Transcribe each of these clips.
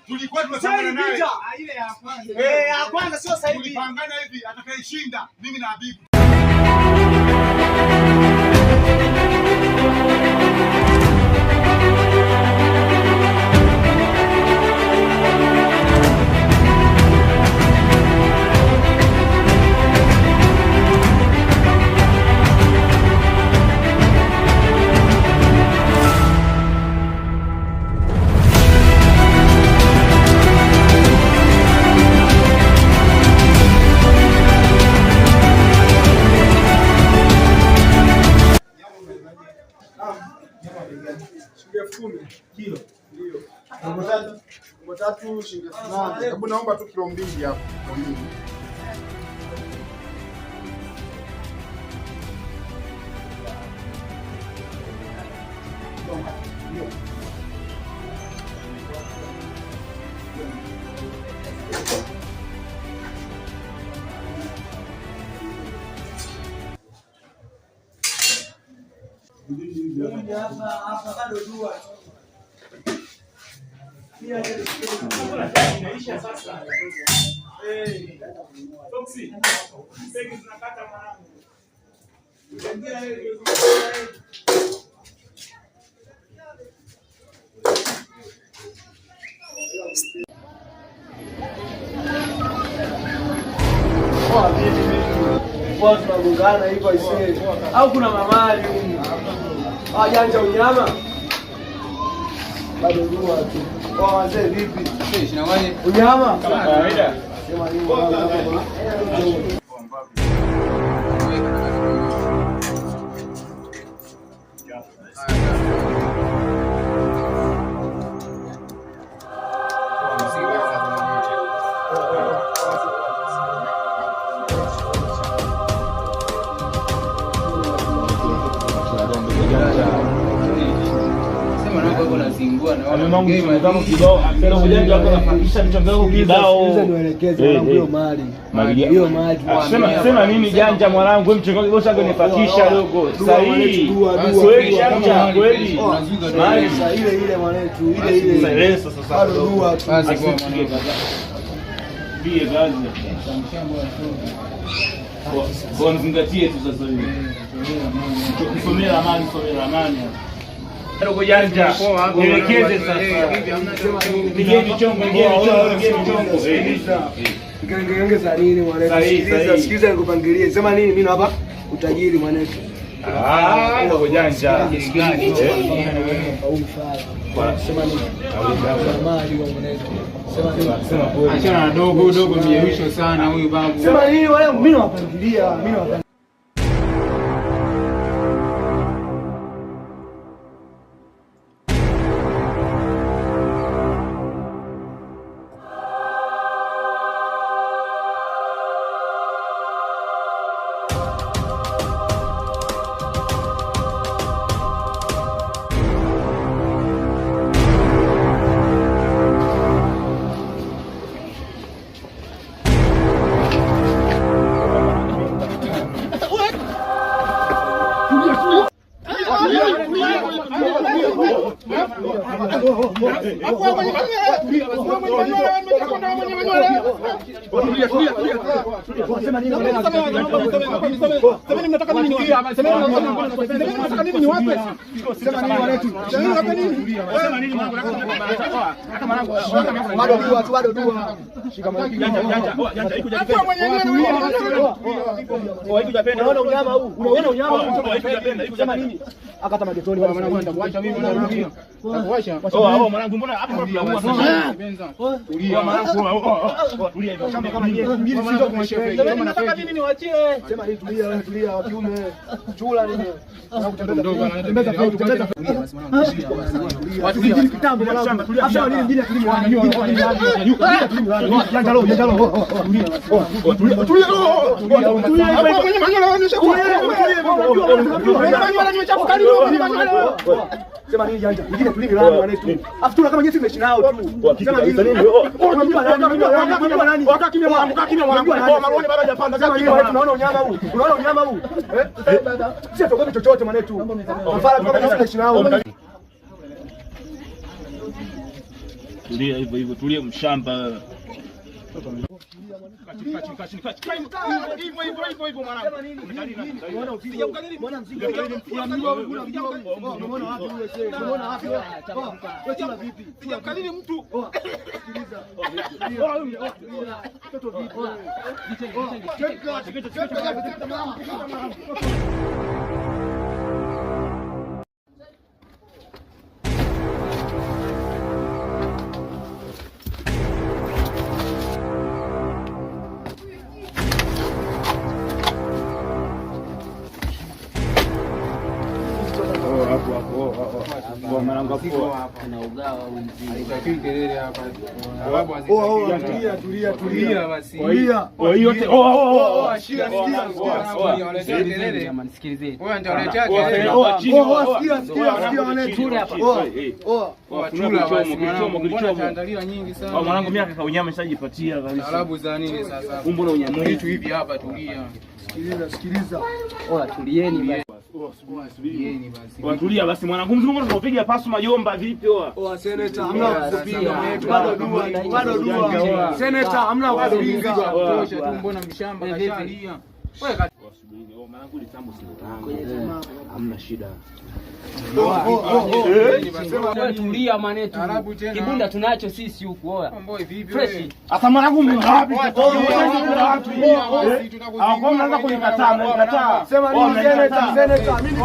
Tulikuwa tunasema naye. Ile ya kwanza. Ya kwanza sio sasa hivi. Tulipangana hivi atakayeshinda mimi na Habibu. Kilo. Ndio. Kwa tatu shilingi 8. Hebu naomba tu kilo 2 hapo. Hapa bado dua. Inaisha sasa. Toksi. Pegi tunakata mwanangu. Ndio ile. Kwa tunagongana hivyo isee. Au kuna mamali huko. Janja unyama. Bado dua tu. Kwa wazee vipi? Unyama kama kawaida. Sema nini? Sema nini janja mwanangu, wewe mchongozi bosi wangu nifakisha dogo. Sahihi. Kweli janja kweli. Maisha ile mwanetu, ile. Sasa dua tu. Basi kwa mwanangu. Bie gazi. Kwa mzingatie tu sasa hivi. Kusomea amani. Dogo janja, nielekeze sasa. Nigeni chongo. Ongeza nini mwanetu? Sikiza nikupangilie. Sema nini mimi hapa utajiri mwanetu. Dogo janja. Sema nini? Mali mwanetu. Sema kweli. Achana dogo mjeusho sana huyu babu. Sema nini wale mimi nawapangilia, akata magetoni wala mwanangu kuacha mimi mwanangu. Kuacha. Mwanangu mbona hapo tunaamua sasa. Tulia mwanangu. Tulia hivyo. Kama mbili sio kumshefei. Kama nataka mimi niwaachie. Sema ni tulia wa kiume. Chula nini? Tembeza. Watu kitambo mwanangu. Hata nini mjini akilimu wana. Tulia. Sema nini janja? Nyingine tulini lani wanetu. Afu tuna kama nyesi tumeishi nao tu. Sema nini? Unamjua nani? Waka kimya mwanangu. Maroni bado hajapanda. Sema nini? Tunaona unyama huu. Unaona unyama huu? Sisi hatuogopi chochote mwanetu. Mfala kama nyesi tumeishi nao. Tulia hivyo, tulia mshamba. Tulia basi. Nisikilizeni. Mwanangu miaka kaunyama shajipatia kabisa. Sababu za nini sasa? Mbona unyama Vitu hivi hapa tulia. Sikiliza. Tulieni basi. Tulia basi mwanangu, mzungu tunapiga pasu majomba vipi oa? Seneta hamna kupiga. Bado dua. Seneta hamna kupiga. Tosha tu, mbona mshamba kashalia. Mwanangu litambo sio. Hamna shida. Tulia manetu. Kibunda tunacho sisi huku oa. Fresh. Asa mwanangu wapi? Hapo mnaanza kunikataa. Sema nini seneta? Mimi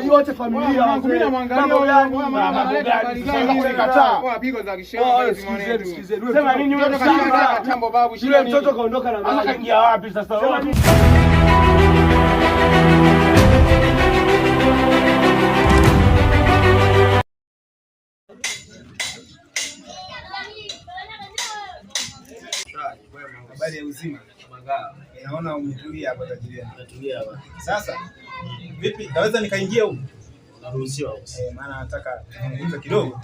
niko yote familia mimi namwangalia pigo za kishenzi mwanetu. Sema nini wewe tambo babu yule mtoto kaondoka na maji. Akaingia wapi sasa? Habari ya uzima. Naona umetulia hapa tajiri. Umetulia hapa. Sasa vipi? Naweza nikaingia huko? Naruhusiwa. Maana nataka kuzungumza kidogo.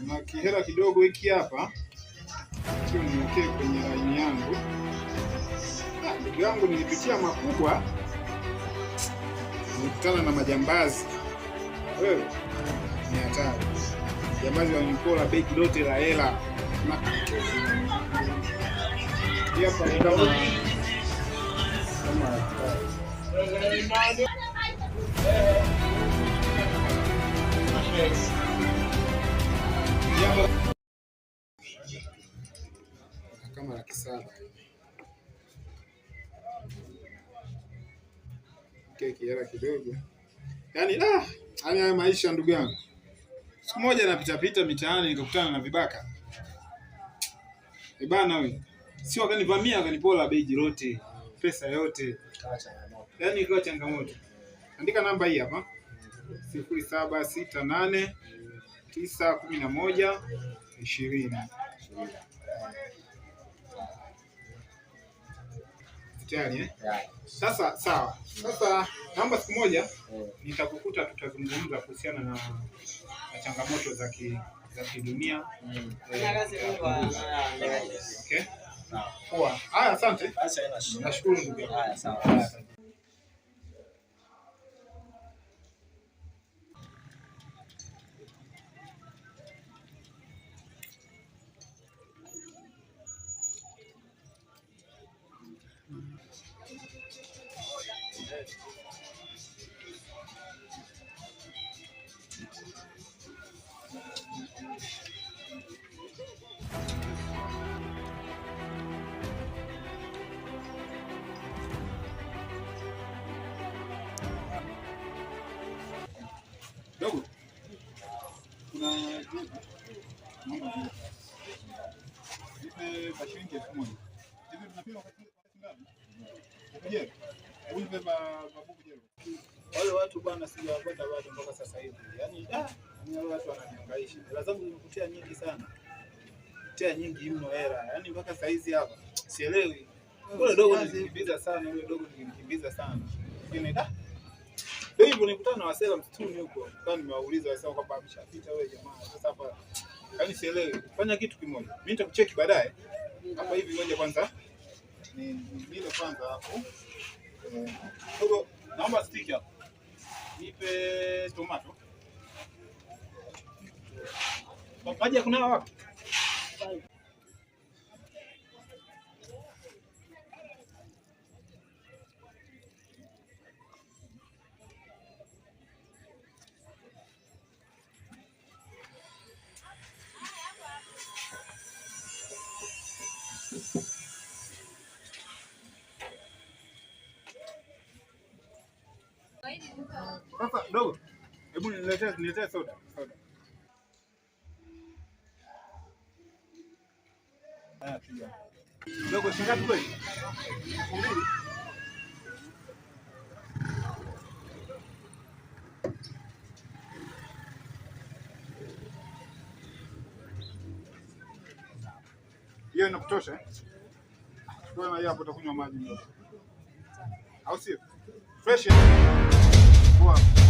Na kihela kidogo hiki hapa niwekee kwenye laini yangu. Ndugu yangu, nilipitia makubwa, nilikutana na majambazi. Wewe ni hatari. Jambazi wanikola begi lote la hela. Hapa ni kama kama laki 7. Keki hela kidogo. Yaani haya maisha ndugu yangu. Siku moja napita mitaani nikakutana na vibaka. Bana wewe. Si wakanivamia wakanipola begi lote, pesa yote. Yaani ikawa changamoto. Andika namba hii hapa. 0768 911 20. Tayari Sasa sawa. Sasa naomba siku moja nitakukuta, tutazungumza kuhusiana na changamoto za kidunia. Okay? Poa. Haya, asante. Nashukuru ndugu yangu. Haya, sawa. Dogo. Kuna shilingi 1000. Hivi tunapima wakati ngapi? Je, ulipe babu je? watu bwana sijawapata bado mpaka sasa hivi. Yaani watu wananihangaisha. Hela zangu nimekutia nyingi sana. Tia nyingi mno hela. Yaani mpaka saa hizi hapa sielewi. Yule dogo nilikimbiza sana, yule dogo nilimkimbiza sana. Lakini ndio hivyo nikutana na wasela msituni huko. Kwa nimewauliza wasela kwamba ameshapita wewe jamaa. Sasa hapa yaani sielewi. Fanya kitu kimoja. Mimi nitakucheki baadaye. Hapa hivi ngoja kwanza. Nile kwanza hapo. Dogo naomba stick hapo. Nipe tomato. Maji kuna wapi? Sasa dogo, hebu niletee soda. Haya pia. Dogo shingapi kweli? 2. Hiyo inakutosha? Kwa maana hapo utakunywa maji. Au sio? Fresh. Wow.